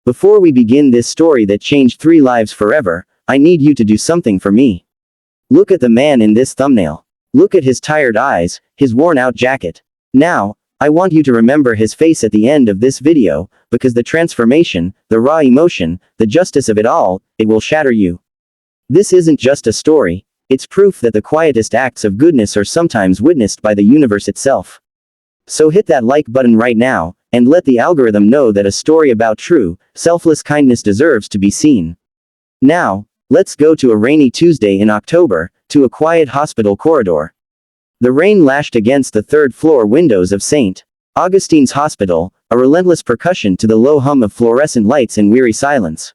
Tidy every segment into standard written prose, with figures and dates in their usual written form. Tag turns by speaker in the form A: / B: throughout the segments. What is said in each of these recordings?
A: Before we begin this story that changed 3 lives forever, I need you to do something for me. Look at the man in this thumbnail. Look at his tired eyes, his worn-out jacket. Now, I want you to remember his face at the end of this video, because the transformation, the raw emotion, the justice of it all, it will shatter you. This isn't just a story, it's proof that the quietest acts of goodness are sometimes witnessed by the universe itself. So hit that like button right now, and let the algorithm know that a story about true, selfless kindness deserves to be seen. Now, let's go to a rainy Tuesday in October, to a quiet hospital corridor. The rain lashed against the third-floor windows of St. Augustine's Hospital, a relentless percussion to the low hum of fluorescent lights and weary silence.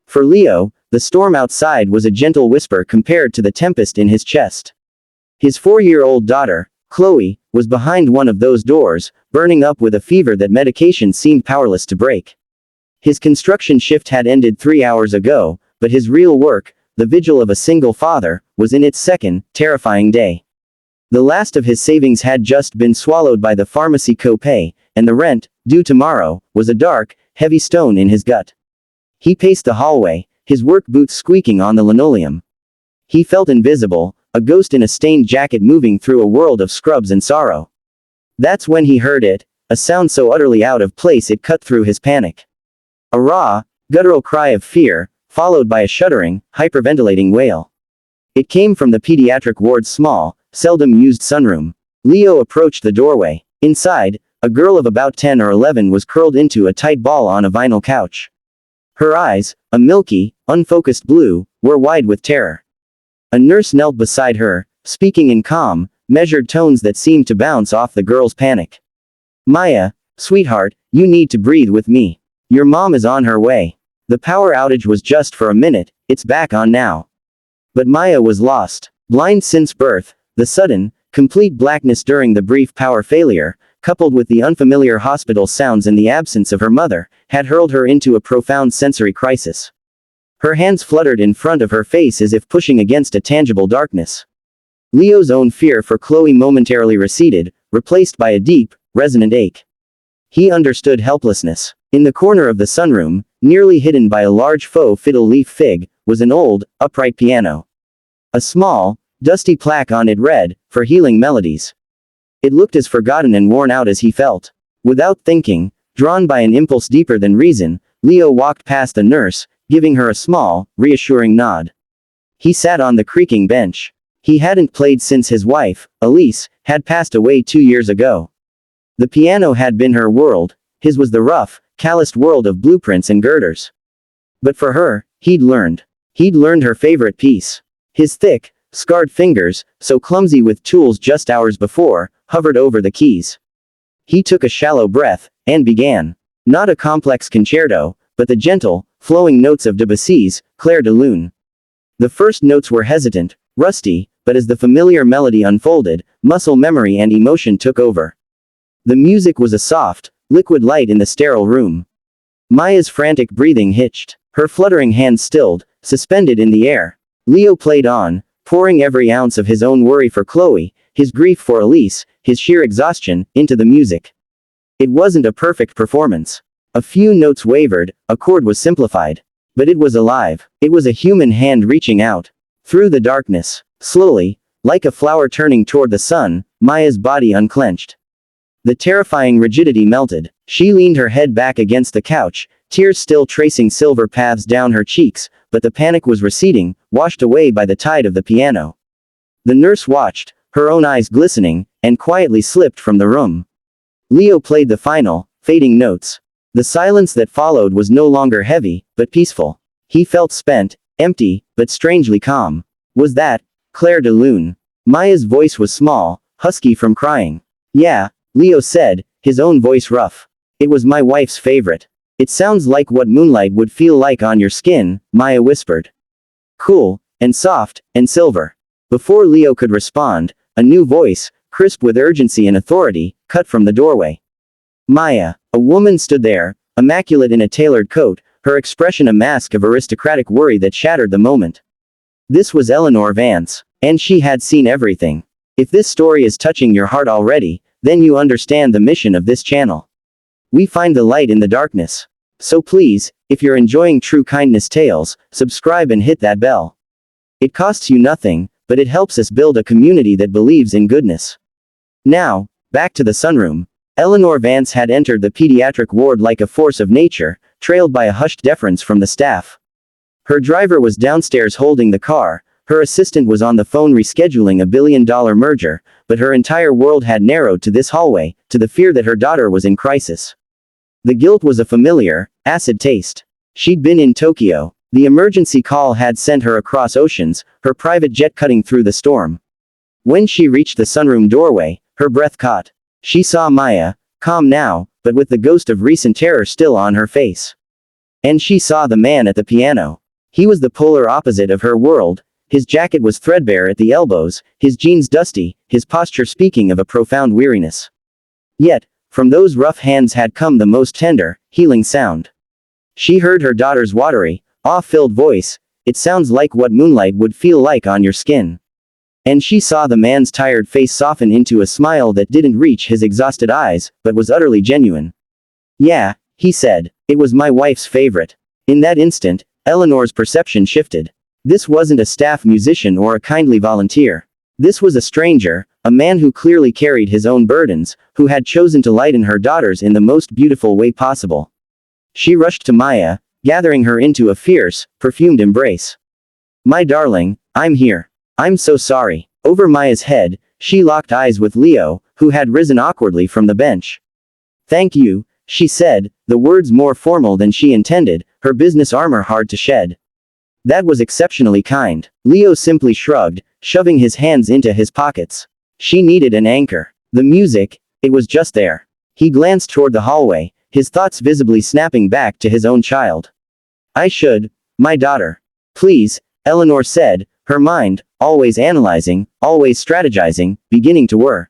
A: For Leo, the storm outside was a gentle whisper compared to the tempest in his chest. His 4-year-old daughter, Chloe, was behind one of those doors, burning up with a fever that medication seemed powerless to break. His construction shift had ended 3 hours ago, but his real work, the vigil of a single father, was in its second, terrifying day. The last of his savings had just been swallowed by the pharmacy copay, and the rent, due tomorrow, was a dark, heavy stone in his gut. He paced the hallway, his work boots squeaking on the linoleum. He felt invisible, a ghost in a stained jacket moving through a world of scrubs and sorrow. That's when he heard it, a sound so utterly out of place it cut through his panic. A raw, guttural cry of fear, followed by a shuddering, hyperventilating wail. It came from the pediatric ward's small, seldom used sunroom. Leo approached the doorway. Inside, a girl of about 10 or 11 was curled into a tight ball on a vinyl couch. Her eyes, a milky, unfocused blue, were wide with terror. A nurse knelt beside her, speaking in calm, measured tones that seemed to bounce off the girl's panic. "Maya, sweetheart, you need to breathe with me. Your mom is on her way. The power outage was just for a minute, it's back on now." But Maya was lost. Blind since birth, the sudden, complete blackness during the brief power failure, coupled with the unfamiliar hospital sounds and the absence of her mother, had hurled her into a profound sensory crisis. Her hands fluttered in front of her face as if pushing against a tangible darkness. Leo's own fear for Chloe momentarily receded, replaced by a deep, resonant ache. He understood helplessness. In the corner of the sunroom, nearly hidden by a large faux fiddle leaf fig, was an old, upright piano. A small, dusty plaque on it read, "For healing melodies." It looked as forgotten and worn out as he felt. Without thinking, drawn by an impulse deeper than reason, Leo walked past the nurse, giving her a small, reassuring nod. He sat on the creaking bench. He hadn't played since his wife, Elise, had passed away 2 years ago. The piano had been her world, his was the rough, calloused world of blueprints and girders. But for her, he'd learned. He'd learned her favorite piece. His thick, scarred fingers, so clumsy with tools just hours before, hovered over the keys. He took a shallow breath, and began. Not a complex concerto, but the gentle, flowing notes of Debussy's Clair de Lune. The first notes were hesitant, rusty, but as the familiar melody unfolded, muscle memory and emotion took over. The music was a soft, liquid light in the sterile room. Maya's frantic breathing hitched, her fluttering hands stilled, suspended in the air. Leo played on, pouring every ounce of his own worry for Chloe, his grief for Elise, his sheer exhaustion, into the music. It wasn't a perfect performance. A few notes wavered, a chord was simplified. But it was alive. It was a human hand reaching out. Through the darkness, slowly, like a flower turning toward the sun, Maya's body unclenched. The terrifying rigidity melted. She leaned her head back against the couch, tears still tracing silver paths down her cheeks, but the panic was receding, washed away by the tide of the piano. The nurse watched, her own eyes glistening, and quietly slipped from the room. Leo played the final, fading notes. The silence that followed was no longer heavy, but peaceful. He felt spent, empty, but strangely calm. Was that Clair de Lune? Maya's voice was small, husky from crying. "Yeah," Leo said, his own voice rough. "It was my wife's favorite." "It sounds like what moonlight would feel like on your skin," Maya whispered. "Cool, and soft, and silver." Before Leo could respond, a new voice, crisp with urgency and authority, cut from the doorway. Maya. A woman stood there, immaculate in a tailored coat, her expression a mask of aristocratic worry that shattered the moment. This was Eleanor Vance, and she had seen everything. If this story is touching your heart already, then you understand the mission of this channel. We find the light in the darkness. So please, if you're enjoying true kindness tales, subscribe and hit that bell. It costs you nothing, but it helps us build a community that believes in goodness. Now, back to the sunroom. Eleanor Vance had entered the pediatric ward like a force of nature, trailed by a hushed deference from the staff. Her driver was downstairs holding the car, her assistant was on the phone rescheduling a billion-dollar merger, but her entire world had narrowed to this hallway, to the fear that her daughter was in crisis. The guilt was a familiar, acid taste. She'd been in Tokyo. The emergency call had sent her across oceans, her private jet cutting through the storm. When she reached the sunroom doorway, her breath caught. She saw Maya, calm now, but with the ghost of recent terror still on her face. And she saw the man at the piano. He was the polar opposite of her world. His jacket was threadbare at the elbows, his jeans dusty, his posture speaking of a profound weariness. Yet, from those rough hands had come the most tender, healing sound. She heard her daughter's watery, awe-filled voice, "It sounds like what moonlight would feel like on your skin." And she saw the man's tired face soften into a smile that didn't reach his exhausted eyes, but was utterly genuine. "Yeah," he said, "it was my wife's favorite." In that instant, Eleanor's perception shifted. This wasn't a staff musician or a kindly volunteer. This was a stranger, a man who clearly carried his own burdens, who had chosen to lighten her daughters in the most beautiful way possible. She rushed to Maya, gathering her into a fierce, perfumed embrace. "My darling, I'm here. I'm so sorry." Over Maya's head, she locked eyes with Leo, who had risen awkwardly from the bench. "Thank you," she said, the words more formal than she intended, her business armor hard to shed. "That was exceptionally kind." Leo simply shrugged, shoving his hands into his pockets. She needed an anchor. The music, it was just there. He glanced toward the hallway, his thoughts visibly snapping back to his own child. "I should, my daughter." "Please," Eleanor said, her mind, always analyzing, always strategizing, beginning to whir.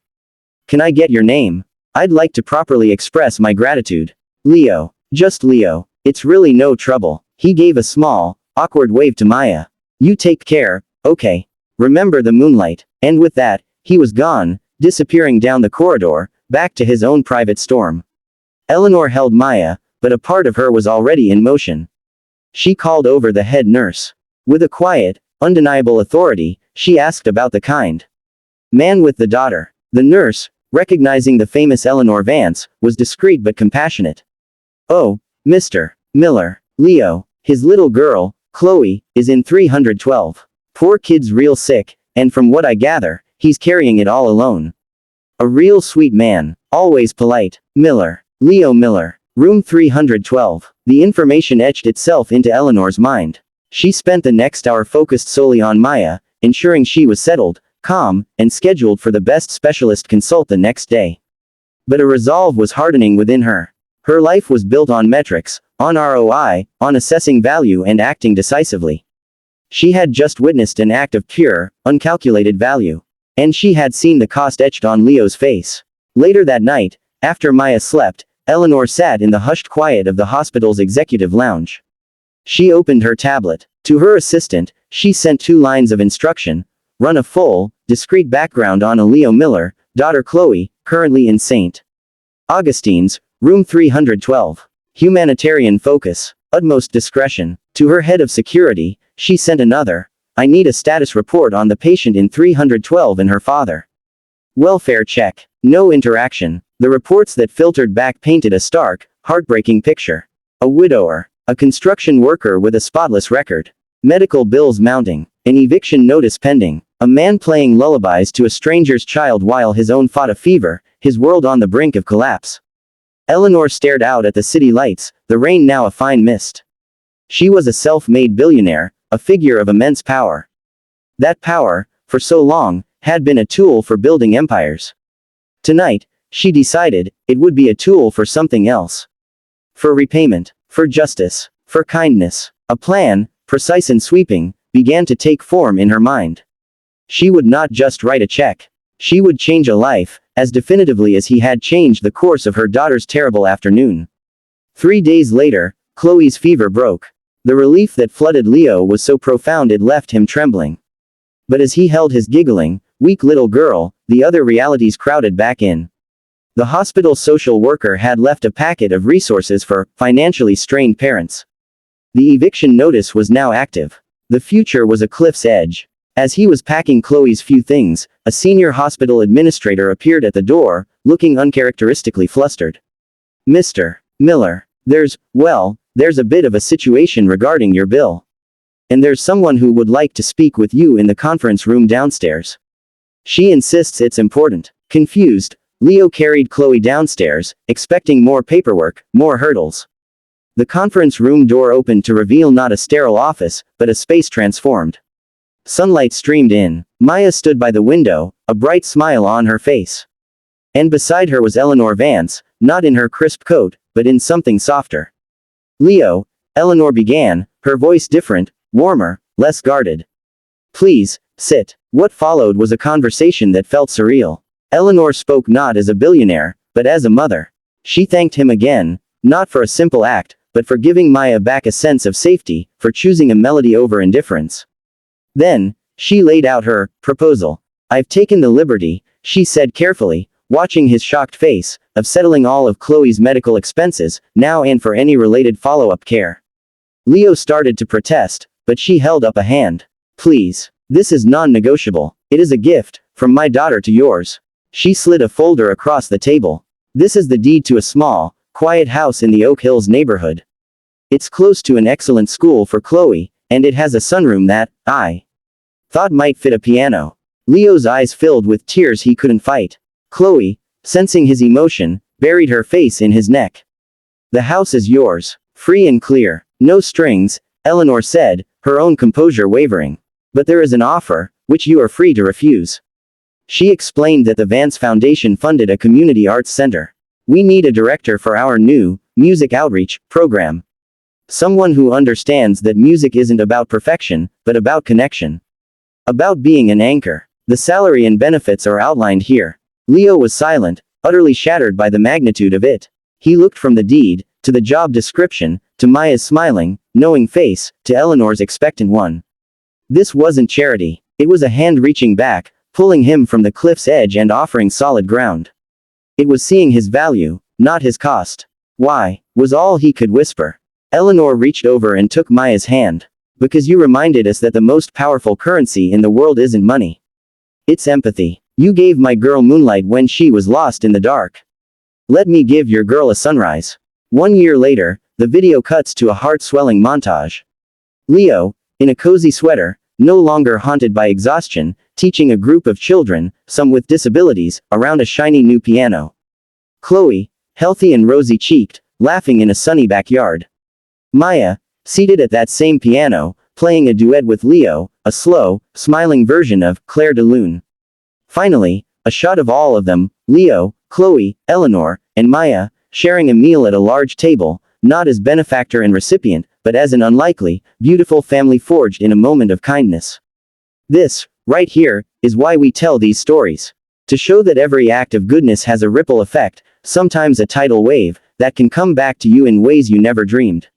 A: "Can I get your name? I'd like to properly express my gratitude." "Leo. Just Leo. It's really no trouble." He gave a small, awkward wave to Maya. "You take care, okay? Remember the moonlight." And with that, he was gone, disappearing down the corridor, back to his own private storm. Eleanor held Maya, but a part of her was already in motion. She called over the head nurse. With a quiet, undeniable authority, she asked about the kind man with the daughter. The nurse, recognizing the famous Eleanor Vance, was discreet but compassionate. "Oh, Mr. Miller, Leo, his little girl, Chloe, is in 312. Poor kid's real sick, and from what I gather, he's carrying it all alone. A real sweet man, always polite. Miller, Leo Miller, room 312. The information etched itself into Eleanor's mind. She spent the next hour focused solely on Maya, ensuring she was settled, calm, and scheduled for the best specialist consult the next day. But a resolve was hardening within her. Her life was built on metrics, on ROI, on assessing value and acting decisively. She had just witnessed an act of pure, uncalculated value. And she had seen the cost etched on Leo's face. Later that night, after Maya slept, Eleanor sat in the hushed quiet of the hospital's executive lounge. She opened her tablet. To her assistant, she sent 2 lines of instruction: run a full, discrete background on a Leo Miller, daughter Chloe, currently in St. Augustine's, room 312. Humanitarian focus, utmost discretion. To her head of security, she sent another: I need a status report on the patient in 312 and her father. Welfare check. No interaction. The reports that filtered back painted a stark, heartbreaking picture. A widower. A construction worker with a spotless record. Medical bills mounting. An eviction notice pending. A man playing lullabies to a stranger's child while his own fought a fever, his world on the brink of collapse. Eleanor stared out at the city lights, the rain now a fine mist. She was a self-made billionaire, a figure of immense power. That power, for so long, had been a tool for building empires. Tonight, she decided, it would be a tool for something else. For repayment. For justice. For kindness. A plan, precise and sweeping, began to take form in her mind. She would not just write a check. She would change a life, as definitively as he had changed the course of her daughter's terrible afternoon. 3 days later, Chloe's fever broke. The relief that flooded Leo was so profound it left him trembling. But as he held his giggling, weak little girl, the other realities crowded back in. The hospital social worker had left a packet of resources for financially strained parents. The eviction notice was now active. The future was a cliff's edge. As he was packing Chloe's few things, a senior hospital administrator appeared at the door, looking uncharacteristically flustered. Mr. Miller, there's a bit of a situation regarding your bill. And there's someone who would like to speak with you in the conference room downstairs. She insists it's important. Confused, Leo carried Chloe downstairs, expecting more paperwork, more hurdles. The conference room door opened to reveal not a sterile office, but a space transformed. Sunlight streamed in. Maya stood by the window, a bright smile on her face. And beside her was Eleanor Vance, not in her crisp coat, but in something softer. Leo, Eleanor began, her voice different, warmer, less guarded. Please, sit. What followed was a conversation that felt surreal. Eleanor spoke not as a billionaire, but as a mother. She thanked him again, not for a simple act, but for giving Maya back a sense of safety, for choosing a melody over indifference. Then, she laid out her proposal. I've taken the liberty, she said carefully, watching his shocked face, of settling all of Chloe's medical expenses, now and for any related follow-up care. Leo started to protest, but she held up a hand. Please. This is non-negotiable. It is a gift, from my daughter to yours. She slid a folder across the table. This is the deed to a small, quiet house in the Oak Hills neighborhood. It's close to an excellent school for Chloe, and it has a sunroom that, I thought might fit a piano. Leo's eyes filled with tears he couldn't fight. Chloe, sensing his emotion, buried her face in his neck. The house is yours. Free and clear. No strings, Eleanor said, her own composure wavering. But there is an offer, which you are free to refuse. She explained that the Vance Foundation funded a community arts center. We need a director for our new, music outreach, program. Someone who understands that music isn't about perfection, but about connection. About being an anchor. The salary and benefits are outlined here. Leo was silent, utterly shattered by the magnitude of it. He looked from the deed, to the job description, to Maya's smiling, knowing face, to Eleanor's expectant one. This wasn't charity. It was a hand reaching back, pulling him from the cliff's edge and offering solid ground. It was seeing his value, not his cost. Why, was all he could whisper. Eleanor reached over and took Maya's hand. Because you reminded us that the most powerful currency in the world isn't money. It's empathy. You gave my girl moonlight when she was lost in the dark. Let me give your girl a sunrise. 1 year later, the video cuts to a heart-swelling montage. Leo, in a cozy sweater, no longer haunted by exhaustion, teaching a group of children, some with disabilities, around a shiny new piano. Chloe, healthy and rosy-cheeked, laughing in a sunny backyard. Maya, seated at that same piano, playing a duet with Leo, a slow, smiling version of Clair de Lune. Finally, a shot of all of them, Leo, Chloe, Eleanor, and Maya, sharing a meal at a large table, not as benefactor and recipient, but as an unlikely, beautiful family forged in a moment of kindness. This, right here, is why we tell these stories. To show that every act of goodness has a ripple effect, sometimes a tidal wave, that can come back to you in ways you never dreamed.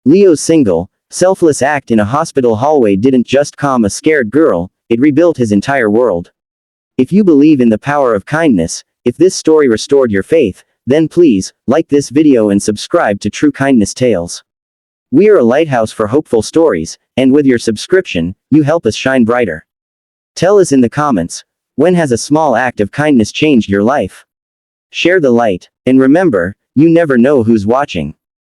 A: Leo's single, selfless act in a hospital hallway didn't just calm a scared girl, it rebuilt his entire world. If you believe in the power of kindness, if this story restored your faith, then please, like this video and subscribe to True Kindness Tales. We are a lighthouse for hopeful stories, and with your subscription, you help us shine brighter. Tell us in the comments, when has a small act of kindness changed your life? Share the light, and remember, you never know who's watching.